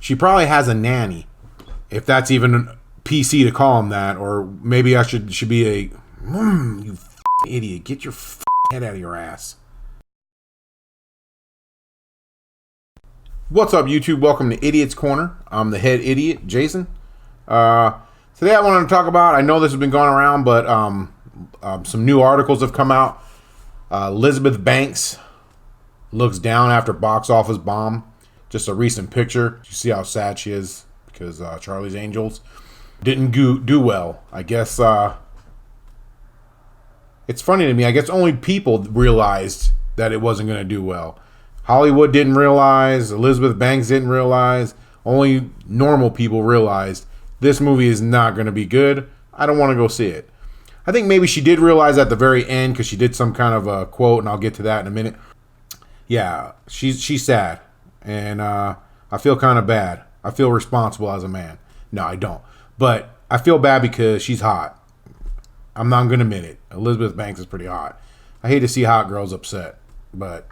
She probably has a nanny, if that's even PC to call him that, or maybe I should be a you idiot. Get your head out of your ass. What's up, YouTube? Welcome to Idiot's Corner. I'm the head idiot, Jason. Today I wanted to talk about, I know this has been going around, but some new articles have come out. Elizabeth Banks looks down after box office bomb. Just a recent picture. You see how sad she is because Charlie's Angels didn't do well. I guess it's funny to me. I guess only people realized that it wasn't going to do well. Hollywood didn't realize. Elizabeth Banks didn't realize. Only normal people realized this movie is not going to be good. I don't want to go see it. I think maybe she did realize at the very end because she did some kind of a quote, and I'll get to that in a minute. Yeah, she's sad, and I feel kind of bad. I feel responsible as a man. No, I don't. But I feel bad because she's hot. I'm not going to admit it. Elizabeth Banks is pretty hot. I hate to see hot girls upset, but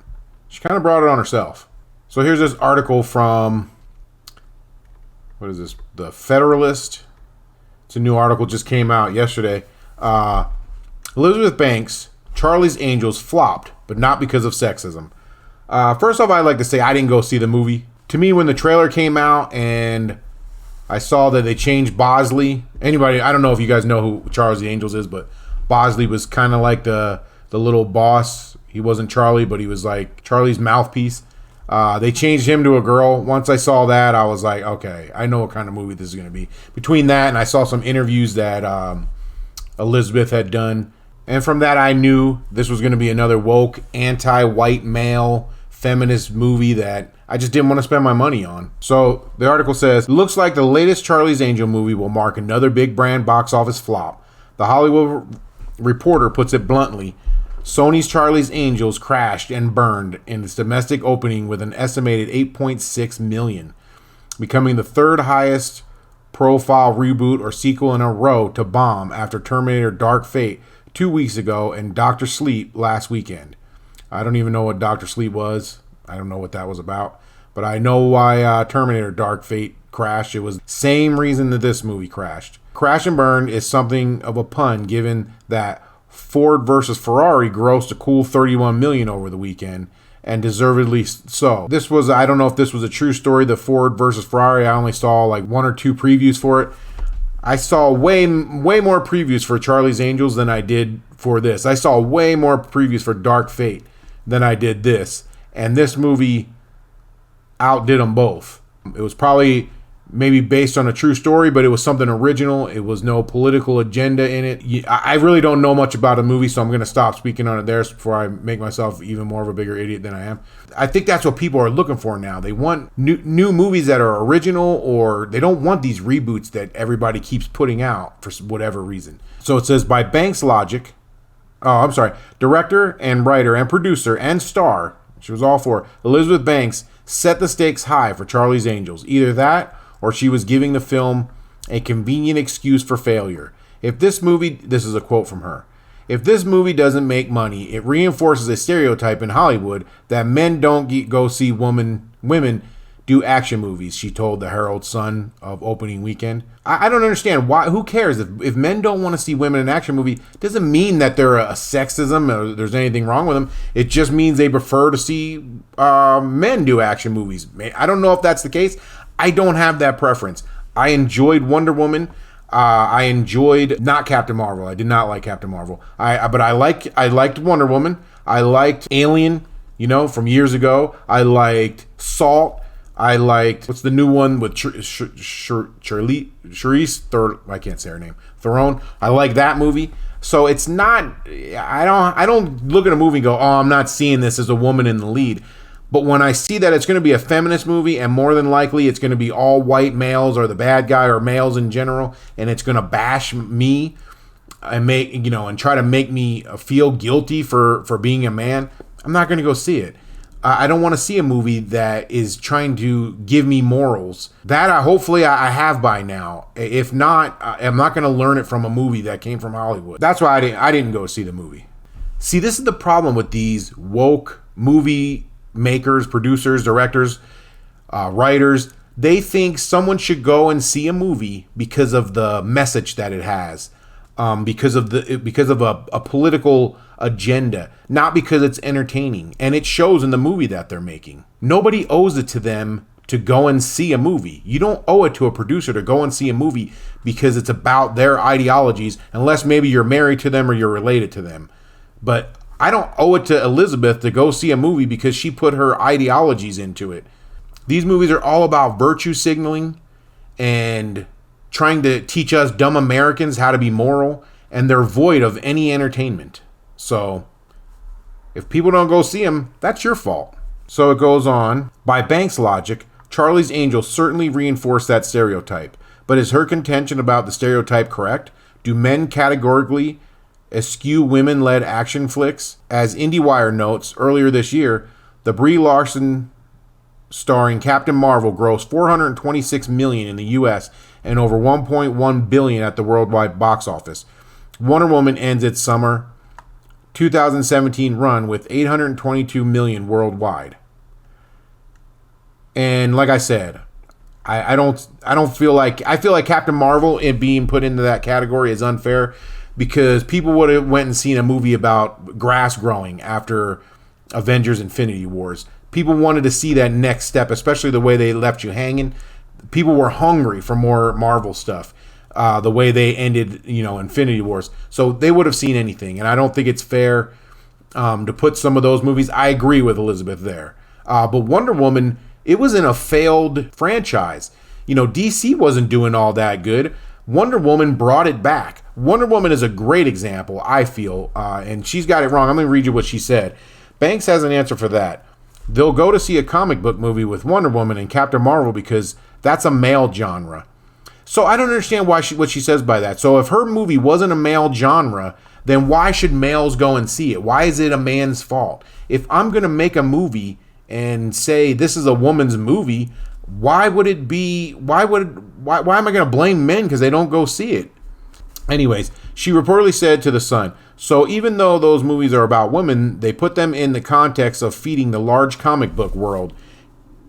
she kind of brought it on herself. So here's this article from, what is this? The Federalist. It's a new article, just came out yesterday. Elizabeth Banks, Charlie's Angels flopped, but not because of sexism. First off, I'd like to say I didn't go see the movie. To me, when the trailer came out and I saw that they changed Bosley. Anybody, I don't know if you guys know who Charlie's Angels is, but Bosley was kind of like the little boss. He wasn't Charlie, but he was like Charlie's mouthpiece. They changed him to a girl. Once I saw that, I was like, okay, I know what kind of movie this is going to be. Between that and I saw some interviews that Elizabeth had done. And from that, I knew this was going to be another woke, anti-white male, feminist movie that I just didn't want to spend my money on. So the article says, looks like the latest Charlie's Angel movie will mark another big brand box office flop. The Hollywood Reporter puts it bluntly. Sony's Charlie's Angels crashed and burned in its domestic opening with an estimated $8.6 million, becoming the third highest profile reboot or sequel in a row to bomb after Terminator Dark Fate 2 weeks ago and Dr. Sleep last weekend. I don't even know what Dr. Sleep was. I don't know what that was about. But I know why Terminator Dark Fate crashed. It was the same reason that this movie crashed. Crash and burn is something of a pun given that Ford versus Ferrari grossed a cool $31 million over the weekend, and deservedly so. This was, I don't know if this was a true story, the Ford versus Ferrari. I only saw like one or two previews for it. I saw way more previews for Charlie's Angels than I did for this. I saw way more previews for Dark Fate than I did this. And this movie outdid them both. It was probably maybe based on a true story, but it was something original. It was no political agenda in it. I really don't know much about a movie, so I'm going to stop speaking on it there before I make myself even more of a bigger idiot than I am. I think that's what people are looking for now. They want new movies that are original, or they don't want these reboots that everybody keeps putting out for whatever reason. So it says, by Banks' logic, director and writer and producer and star, she was all for, Elizabeth Banks set the stakes high for Charlie's Angels. Either that, or she was giving the film a convenient excuse for failure. If this movie, this is a quote from her, if this movie doesn't make money, it reinforces a stereotype in Hollywood that men don't go see women do action movies, she told the Herald Sun of opening weekend. I don't understand why. Who cares if men don't want to see women in an action movie? Doesn't mean that they're a sexism or there's anything wrong with them. It just means they prefer to see men do action movies. I don't know if that's the case. I don't have that preference. I enjoyed Wonder Woman. I enjoyed not Captain Marvel. I did not like Captain Marvel. But I liked Wonder Woman. I liked Alien, from years ago. I liked Salt. I liked, what's the new one with Charlize, I can't say her name, Theron. I like that movie. So it's not, I don't look at a movie and go, oh, I'm not seeing this as a woman in the lead. But when I see that it's going to be a feminist movie, and more than likely it's going to be all white males or the bad guy or males in general, and it's going to bash me and and try to make me feel guilty for being a man, I'm not going to go see it. I don't want to see a movie that is trying to give me morals. That hopefully I have by now. If not, I'm not going to learn it from a movie that came from Hollywood. That's why I didn't go see the movie. See, this is the problem with these woke movie makers, producers, directors, writers. They think someone should go and see a movie because of the message that it has, because of a political agenda, not because it's entertaining, and it shows in the movie that they're making. Nobody owes it to them to go and see a movie. You don't owe it to a producer to go and see a movie because it's about their ideologies, unless maybe you're married to them or you're related to them. But I don't owe it to Elizabeth to go see a movie because she put her ideologies into it. These movies are all about virtue signaling and trying to teach us dumb Americans how to be moral, and they're void of any entertainment. So if people don't go see them, that's your fault. So it goes on. By Banks' logic, Charlie's Angels certainly reinforce that stereotype. But is her contention about the stereotype correct? Do men categorically eschew women-led action flicks? As IndieWire notes, earlier this year, the Brie Larson starring Captain Marvel grossed $426 million in the U.S. and over $1.1 billion at the worldwide box office. Wonder Woman ends its summer 2017 run with $822 million worldwide. And like I said, I feel like Captain Marvel in being put into that category is unfair, because people would have went and seen a movie about grass growing after Avengers Infinity Wars. People wanted to see that next step, especially the way they left you hanging. People were hungry for more Marvel stuff. The way they ended, Infinity Wars. So they would have seen anything. And I don't think it's fair to put some of those movies. I agree with Elizabeth there. But Wonder Woman, it was in a failed franchise. DC wasn't doing all that good. Wonder Woman brought it back. Wonder Woman is a great example, I feel. And she's got it wrong. I'm going to read you what she said. Banks has an answer for that. They'll go to see a comic book movie with Wonder Woman and Captain Marvel because that's a male genre. So I don't understand what she says by that. So if her movie wasn't a male genre, then why should males go and see it? Why is it a man's fault? If I'm going to make a movie and say this is a woman's movie, why am I going to blame men because they don't go see it? Anyways, she reportedly said to The Sun, so even though those movies are about women, they put them in the context of feeding the large comic book world.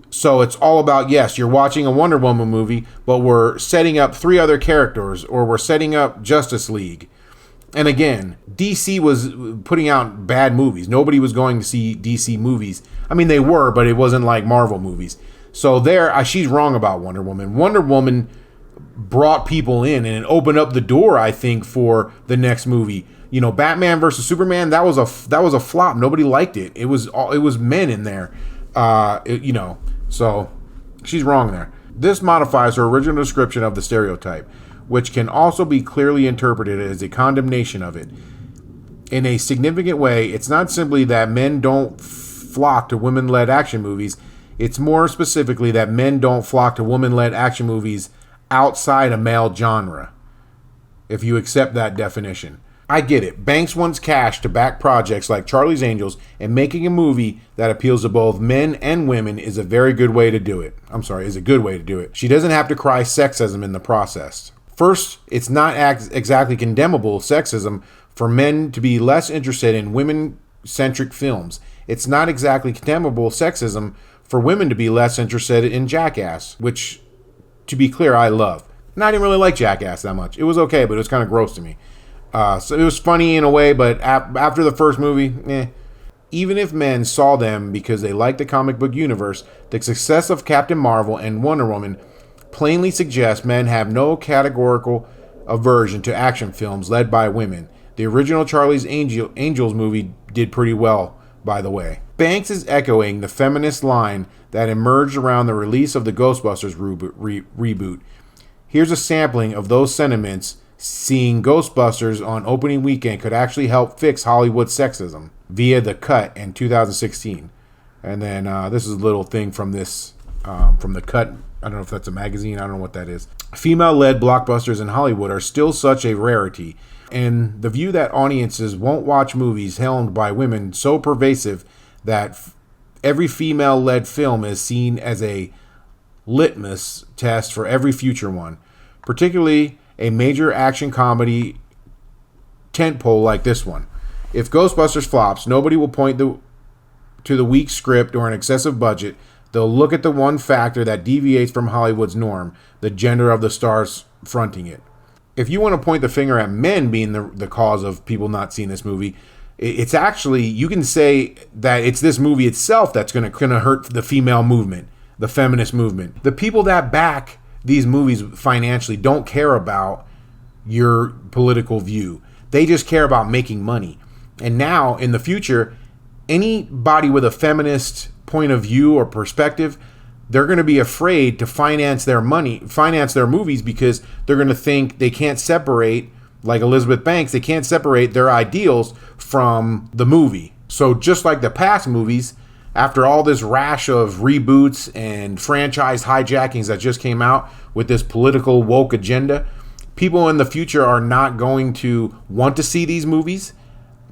So it's all about, yes, you're watching a Wonder Woman movie, but we're setting up 3 other characters, or we're setting up Justice League. And again, DC was putting out bad movies. Nobody was going to see DC movies. I mean, they were, but it wasn't like Marvel movies. So there, she's wrong about Wonder Woman. Wonder Woman brought people in and it opened up the door, I think, for the next movie. Batman versus Superman, that was a flop. Nobody liked it. It was men in there. So she's wrong there. This modifies her original description of the stereotype, which can also be clearly interpreted as a condemnation of it. In a significant way, it's not simply that men don't flock to women-led action movies. It's more specifically that men don't flock to women-led action movies outside a male genre, if you accept that definition. I get it. Banks wants cash to back projects like Charlie's Angels, and making a movie that appeals to both men and women is a good way to do it. She doesn't have to cry sexism in the process. First, it's not exactly condemnable sexism for men to be less interested in women-centric films. It's not exactly condemnable sexism for women to be less interested in Jackass, which, to be clear, I love. And I didn't really like Jackass that much. It was okay, but it was kind of gross to me. So it was funny in a way, but after the first movie, Even if men saw them because they liked the comic book universe, the success of Captain Marvel and Wonder Woman plainly suggests men have no categorical aversion to action films led by women. The original Charlie's Angels movie did pretty well, by the way. Banks is echoing the feminist line that emerged around the release of the Ghostbusters reboot. Here's a sampling of those sentiments. Seeing Ghostbusters on opening weekend could actually help fix Hollywood sexism via The Cut in 2016. And then this is a little thing from this, from The Cut. I don't know if that's a magazine. I don't know what that is. Female-led blockbusters in Hollywood are still such a rarity, and the view that audiences won't watch movies helmed by women so pervasive that every female-led film is seen as a litmus test for every future one, particularly a major action comedy tentpole like this one. If Ghostbusters flops, nobody will point to the weak script or an excessive budget. They'll look at the one factor that deviates from Hollywood's norm, the gender of the stars fronting it. If you want to point the finger at men being the cause of people not seeing this movie, it's actually, you can say that it's this movie itself that's going to hurt the female movement, the feminist movement. The people that back these movies financially don't care about your political view. They just care about making money. And now, in the future, anybody with a feminist point of view or perspective, they're going to be afraid to finance their movies, because they're going to think they can't separate, like Elizabeth Banks, they can't separate their ideals from the movie. So just like the past movies, after all this rash of reboots and franchise hijackings that just came out with this political woke agenda, people in the future are not going to want to see these movies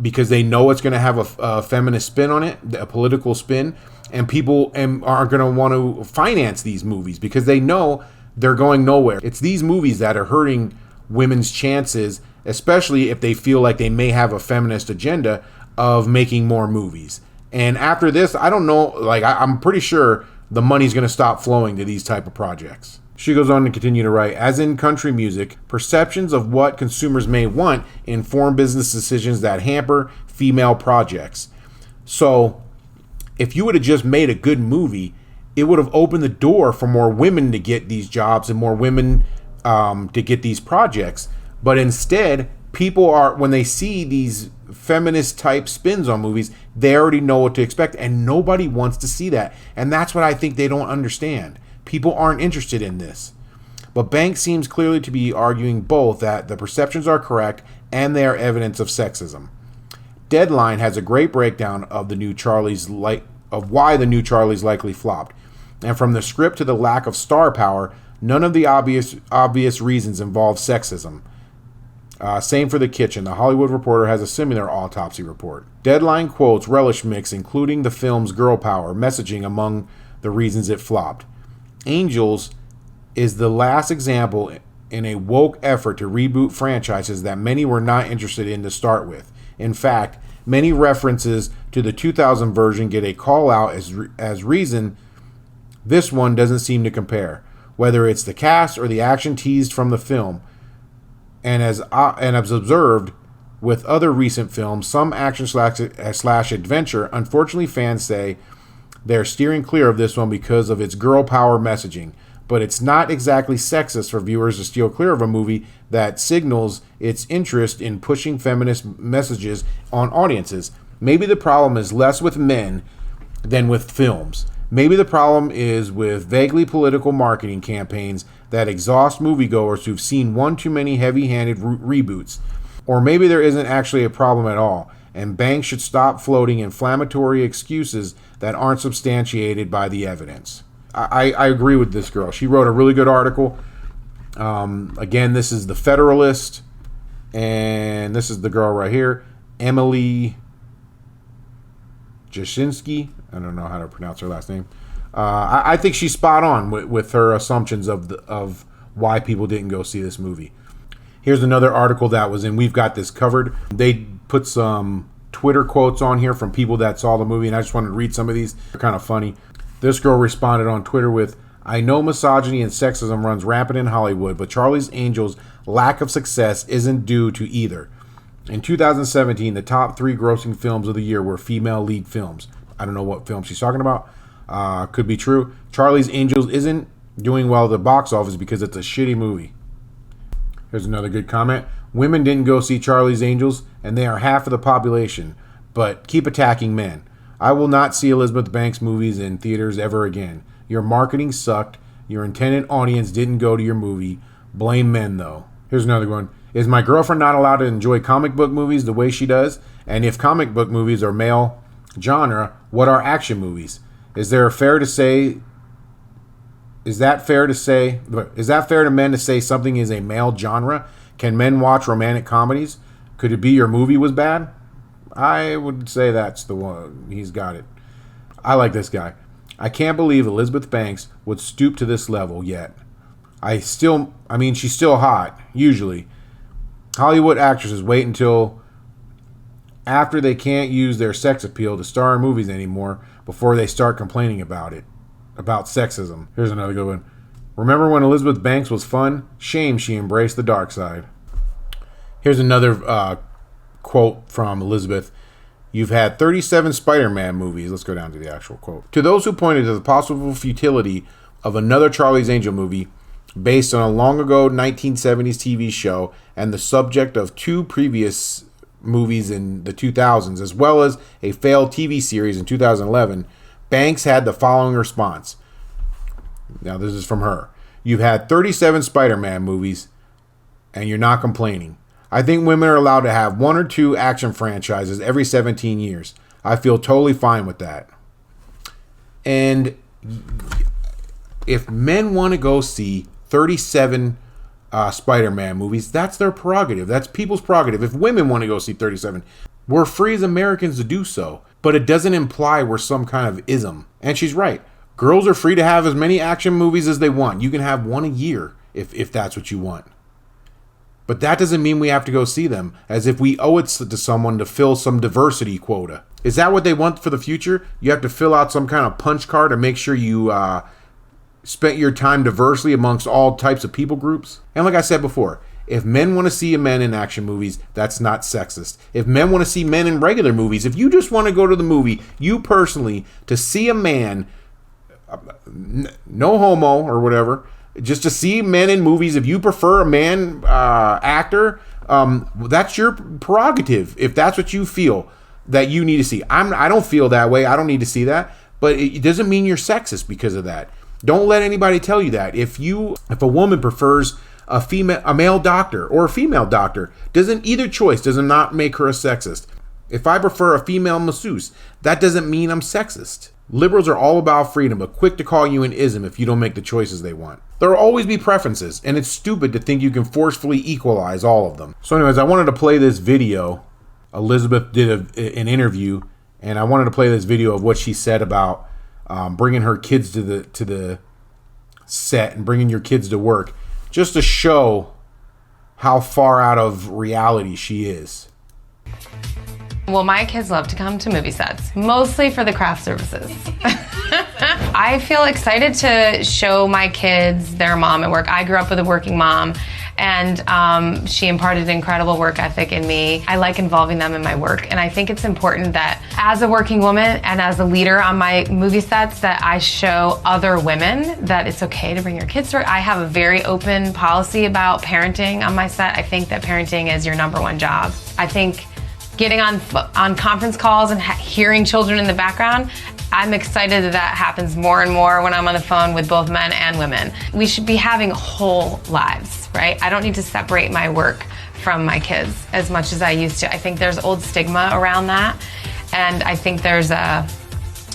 because they know it's going to have a feminist spin on it, a political spin, and people are going to want to finance these movies because they know they're going nowhere. It's these movies that are hurting women's chances, especially if they feel like they may have a feminist agenda of making more movies. And after this, I don't know, like I'm pretty sure the money's going to stop flowing to these type of projects. She goes on to continue to write, as in country music, perceptions of what consumers may want inform business decisions that hamper female projects. So if you would have just made a good movie, it would have opened the door for more women to get these jobs and more women to get these projects. But instead, people are, when they see these feminist type spins on movies, they already know what to expect, and nobody wants to see that. And that's what I think they don't understand. People aren't interested in this. But Banks seems clearly to be arguing both that the perceptions are correct and they are evidence of sexism. Deadline has a great breakdown of why the new Charlie's likely flopped. And from the script to the lack of star power, none of the obvious reasons involve sexism. Same for The Kitchen. The Hollywood Reporter has a similar autopsy report. Deadline quotes Relish Mix, including the film's girl power messaging among the reasons it flopped. Angels is the last example in a woke effort to reboot franchises that many were not interested in to start with. In fact, many references to the 2000 version get a call out as reason this one doesn't seem to compare, whether it's the cast or the action teased from the film. And as observed with other recent films, some action slash adventure, unfortunately fans say they're steering clear of this one because of its girl power messaging. But it's not exactly sexist for viewers to steer clear of a movie that signals its interest in pushing feminist messages on audiences. Maybe the problem is less with men than with films. Maybe the problem is with vaguely political marketing campaigns that exhaust moviegoers who've seen one too many heavy-handed reboots. Or maybe there isn't actually a problem at all, and Banks should stop floating inflammatory excuses that aren't substantiated by the evidence. I agree with this girl. She wrote a really good article. Again, this is The Federalist, and this is the girl right here, Emily Jashinsky. I don't know how to pronounce her last name. I think she's spot on with her assumptions of why people didn't go see this movie. Here's another article that was in We've Got This Covered. They put some Twitter quotes on here from people that saw the movie, and I just wanted to read some of these. They're kind of funny. This girl responded on Twitter with, I know misogyny and sexism runs rampant in Hollywood, but Charlie's Angels' lack of success isn't due to either. In 2017, the top 3 grossing films of the year were female lead films. I don't know what film she's talking about. Could be true. Charlie's Angels isn't doing well at the box office because it's a shitty movie. Here's another good comment. Women didn't go see Charlie's Angels, and they are half of the population. But keep attacking men. I will not see Elizabeth Banks movies in theaters ever again. Your marketing sucked. Your intended audience didn't go to your movie. Blame men, though. Here's another one. Is my girlfriend not allowed to enjoy comic book movies the way she does? And if comic book movies are male genre, what are action movies? Is that fair to men to say something is a male genre? Can men watch romantic comedies? Could it be your movie was bad? I would say that's the one. He's got it. I like this guy. I can't believe Elizabeth Banks would stoop to this level yet. She's still hot, usually. Hollywood actresses wait until after they can't use their sex appeal to star in movies anymore before they start complaining about it. about sexism. Here's another good one. Remember when Elizabeth Banks was fun? Shame she embraced the dark side. Here's another quote from Elizabeth. You've had 37 Spider-Man movies. Let's go down to the actual quote. To those who pointed to the possible futility of another Charlie's Angel movie based on a long ago 1970s TV show and the subject of 2 previous movies in the 2000s, as well as a failed TV series in 2011, Banks had the following response. Now, this is from her. You've had 37 Spider-Man movies, and you're not complaining. I think women are allowed to have 1 or 2 action franchises every 17 years. I feel totally fine with that. And if men want to go see 37 Spider-Man movies, that's their prerogative. That's people's prerogative. If women want to go see 37, we're free as Americans to do so. But it doesn't imply we're some kind of ism. And she's right. Girls are free to have as many action movies as they want. You can have 1 a year if that's what you want. But that doesn't mean we have to go see them, as if we owe it to someone to fill some diversity quota. Is that what they want for the future? You have to fill out some kind of punch card to make sure you spent your time diversely amongst all types of people groups? And like I said before, if men want to see a men in action movies, that's not sexist. If men want to see men in regular movies, if you just want to go to the movie, you personally, to see a man, no homo or whatever, just to see men in movies, if you prefer a man actor, that's your prerogative. If that's what you feel that you need to see. I don't feel that way. I don't need to see that. But it doesn't mean you're sexist because of that. Don't let anybody tell you that. If a woman prefers a male doctor or a female doctor, either choice does not make her a sexist. If I prefer a female masseuse, that doesn't mean I'm sexist. Liberals are all about freedom, but quick to call you an ism if you don't make the choices they want. There will always be preferences, and it's stupid to think you can forcefully equalize all of them. So anyways, I wanted to play this video. Elizabeth did an interview, and I wanted to play this video of what she said about bringing her kids to the set and bringing your kids to work, just to show how far out of reality she is. Well, my kids love to come to movie sets, mostly for the craft services. I feel excited to show my kids their mom at work. I grew up with a working mom, and she imparted an incredible work ethic in me. I like involving them in my work, and I think it's important that as a working woman and as a leader on my movie sets that I show other women that it's okay to bring your kids to work. I have a very open policy about parenting on my set. I think that parenting is your #1 job. I think getting on conference calls and hearing children in the background, I'm excited that happens more and more when I'm on the phone with both men and women. We should be having whole lives, right? I don't need to separate my work from my kids as much as I used to. I think there's old stigma around that, and I think there's a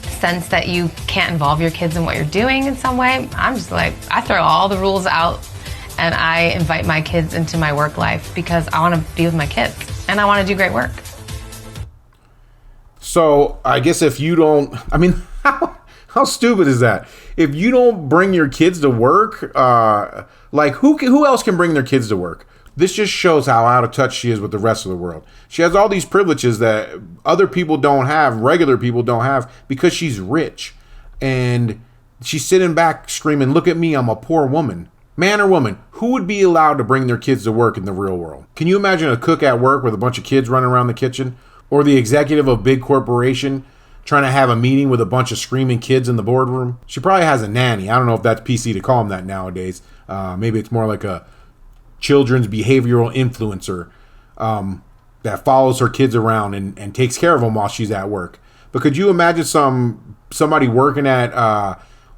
sense that you can't involve your kids in what you're doing in some way. I'm just like, I throw all the rules out and I invite my kids into my work life because I want to be with my kids and I want to do great work. So I guess if you don't, I mean, how stupid is that? If you don't bring your kids to work, like who else can bring their kids to work? This just shows how out of touch she is with the rest of the world. She has all these privileges that other people don't have, regular people don't have, because she's rich. And she's sitting back screaming, look at me, I'm a poor woman. Man or woman, who would be allowed to bring their kids to work in the real world? Can you imagine a cook at work with a bunch of kids running around the kitchen? Or the executive of a big corporation trying to have a meeting with a bunch of screaming kids in the boardroom? She probably has a nanny. I don't know if that's PC to call them that nowadays. Maybe it's more like a children's behavioral influencer that follows her kids around and takes care of them while she's at work. But could you imagine somebody working at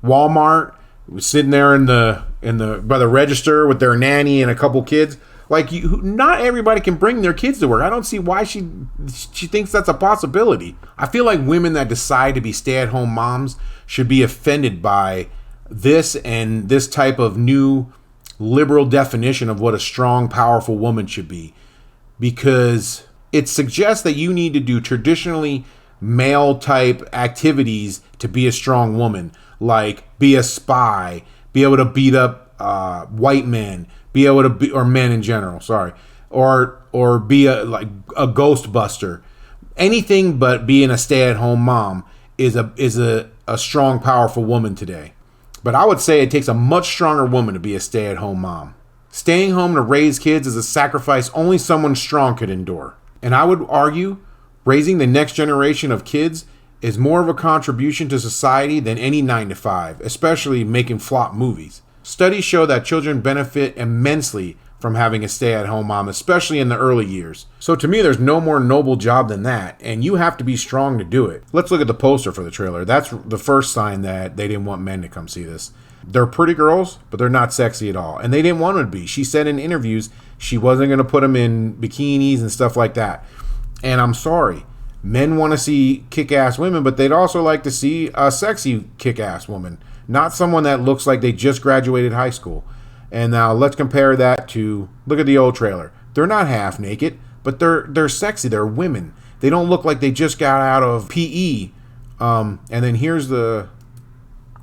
Walmart, sitting there by the register with their nanny and a couple kids? Like, not everybody can bring their kids to work. I don't see why she thinks that's a possibility. I feel like women that decide to be stay-at-home moms should be offended by this and this type of new liberal definition of what a strong, powerful woman should be. Because it suggests that you need to do traditionally male-type activities to be a strong woman. Like, be a spy, be able to beat up white men, be able to be, or men in general, sorry, or be a Ghostbuster. Anything but being a stay-at-home mom is a strong, powerful woman today. But I would say it takes a much stronger woman to be a stay-at-home mom. Staying home to raise kids is a sacrifice only someone strong could endure. And I would argue raising the next generation of kids is more of a contribution to society than any 9-to-5, especially making flop movies. Studies show that children benefit immensely from having a stay-at-home mom, especially in the early years. So to me, there's no more noble job than that, and you have to be strong to do it. Let's look at the poster for the trailer. That's the first sign that they didn't want men to come see this. They're pretty girls, but they're not sexy at all, and they didn't want them to be. She said in interviews she wasn't going to put them in bikinis and stuff like that. And I'm sorry. Men want to see kick-ass women, but they'd also like to see a sexy kick-ass woman, not someone that looks like they just graduated high school. And now let's compare that to, look at the old trailer. They're not half naked, but they're sexy. They're women. They don't look like they just got out of PE. And then here's the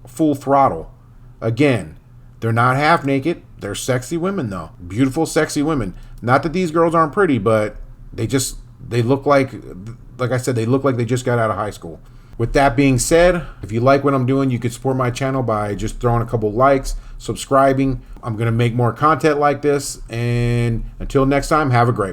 Full Throttle. Again, they're not half naked. They're sexy women, though. Beautiful, sexy women. Not that these girls aren't pretty, but they look like I said, they look like they just got out of high school. With that being said, if you like what I'm doing, you could support my channel by just throwing a couple likes, subscribing. I'm going to make more content like this. And until next time, have a great one.